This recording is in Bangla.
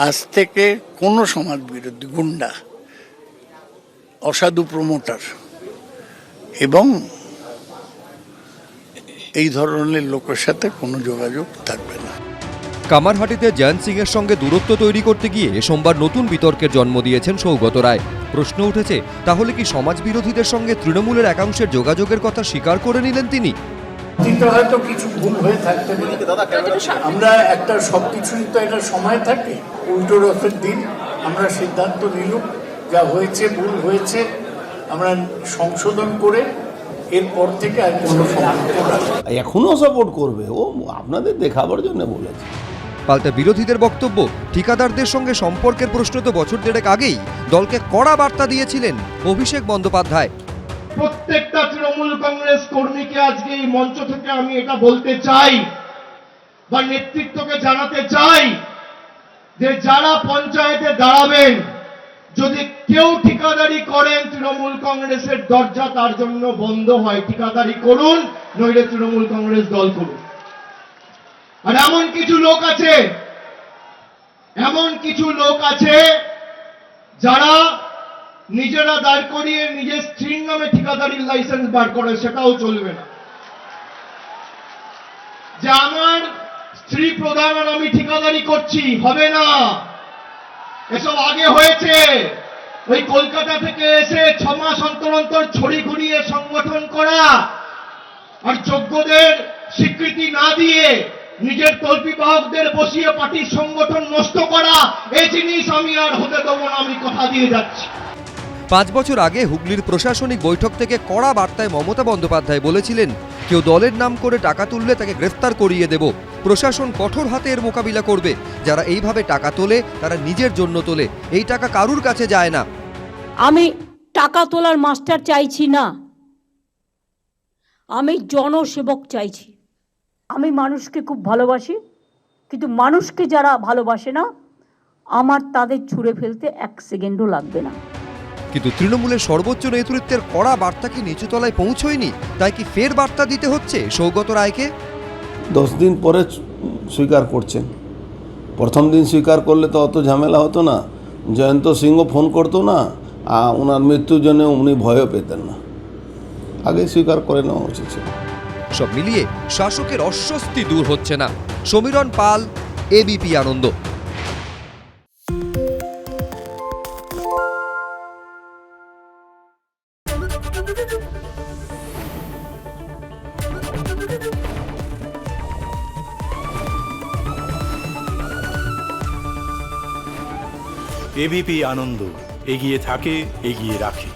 আজ থেকে কোনো সমাজ বিরোধী গুন্ডা, অসাধু প্রমোটার এবং এই ধরনের লোকের সাথে কোনো যোগাযোগ থাকবে না। কামারহাটিতে জয়ন্ত সিং এর সঙ্গে দূরত্ব তৈরি করতে গিয়ে সোমবার নতুন বিতর্কের জন্ম দিয়েছেন সৌগত রায়। প্রশ্ন উঠেছে, তাহলে কি সমাজ বিরোধীদের সঙ্গে তৃণমূলের একাংশের যোগাযোগের কথা স্বীকার করে নিলেন তিনি? হয়তো কিছু ভুল হয়ে থাকতে পারে, আমরা একটা সবকিছুই তো একটা সময় থাকে। উল্টো রথের দিন আমরা সিদ্ধান্ত নিলাম, যা হয়েছে ভুল হয়েছে আমরা সংশোধন করে এরপর থেকে আর কোনো সমস্যা না। এখনো সাপোর্ট করবে, ও আপনাদের দেখাবার জন্য বলেছে। পাল্টা বিরোধীদের বক্তব্য, ঠিকাদারদের সঙ্গে সম্পর্কের প্রশ্ন তো বছর দেড়েক আগেই দলকে কড়া বার্তা দিয়েছিলেন অভিষেক বন্দ্যোপাধ্যায়। প্রত্যেকটা তৃণমূল কংগ্রেস কর্মীকে আজকে এই মঞ্চ থেকে আমি এটা বলতে চাই বা নেতৃত্বকে জানাতে চাই যে যারা পঞ্চায়েতে দাঁড়াবেন, যদি কেউ ঠিকাদারি করেন তৃণমূল কংগ্রেসের দরজা তার জন্য বন্ধ হয়। ঠিকাদারি করুন, নইলে তৃণমূল কংগ্রেস দল করুন। আর এমন কিছু লোক আছে যারা নিজেরা দাঁড় করিয়ে নিজের স্ত্রীর নামে ঠিকাদারির লাইসেন্স বার করে, সেটাও চলবে না। যে আমার স্ত্রী প্রধান আর আমি ঠিকাদারি করছি, হবে না। এসব আগে হয়েছে। ওই কলকাতা থেকে এসে 6 মাস অন্তর অন্তর ছড়ি ঘুরিয়ে সংগঠন করা আর যোগ্যদের স্বীকৃতি না দিয়ে নিজের তল্পিবাহকদের বসিয়ে পার্টির সংগঠন নষ্ট করা, এই জিনিস আমি আর হতে দেবো না, আমি কথা দিয়ে যাচ্ছি। 5 বছর আগে হুগলির প্রশাসনিক বৈঠক থেকে কড়া বার্তায় মমতা বন্দ্যোপাধ্যায় বলেছিলেন, কেউ দলের নাম করে টাকা তুললে তাকে গ্রেফতার করিয়ে দেব। প্রশাসন কঠোর হাতে এর মোকাবিলা করবে। যারা এইভাবে টাকা তোলে তারা নিজের জন্য তোলে, এই টাকা কারুর কাছে যায় না। আমি টাকা তোলার মাস্টার চাইছি না, আমি জনসেবক চাইছি। আমি মানুষকে খুব ভালোবাসি, কিন্তু মানুষকে যারা ভালোবাসে না, আমার তাদের ছুঁড়ে ফেলতে 1 সেকেন্ডও লাগবে না। কিন্তু তৃণমূলের সর্বোচ্চ নেতৃত্বের কড়া বার্তা কি নিচুতলায় পৌঁছয়নি? তাই কি ফের বার্তা দিতে হচ্ছে সৌগত রায়কে? 10 দিন পরে স্বীকার করছেন। প্রথম দিন স্বীকার করলে তো অত ঝামেলা হতো না, জয়ন্ত সিংও ফোন করতো না, আর ওনার মৃত্যুর জন্য উনি ভয়ও পেতেন না। আগে স্বীকার করে নেওয়া উচিত ছিল। সব মিলিয়ে শাসকের অস্বস্তি দূর হচ্ছে না। সমীরণ পাল, এবিপি আনন্দ। এবিপি আনন্দ, এগিয়ে থাকে, এগিয়ে রাখে।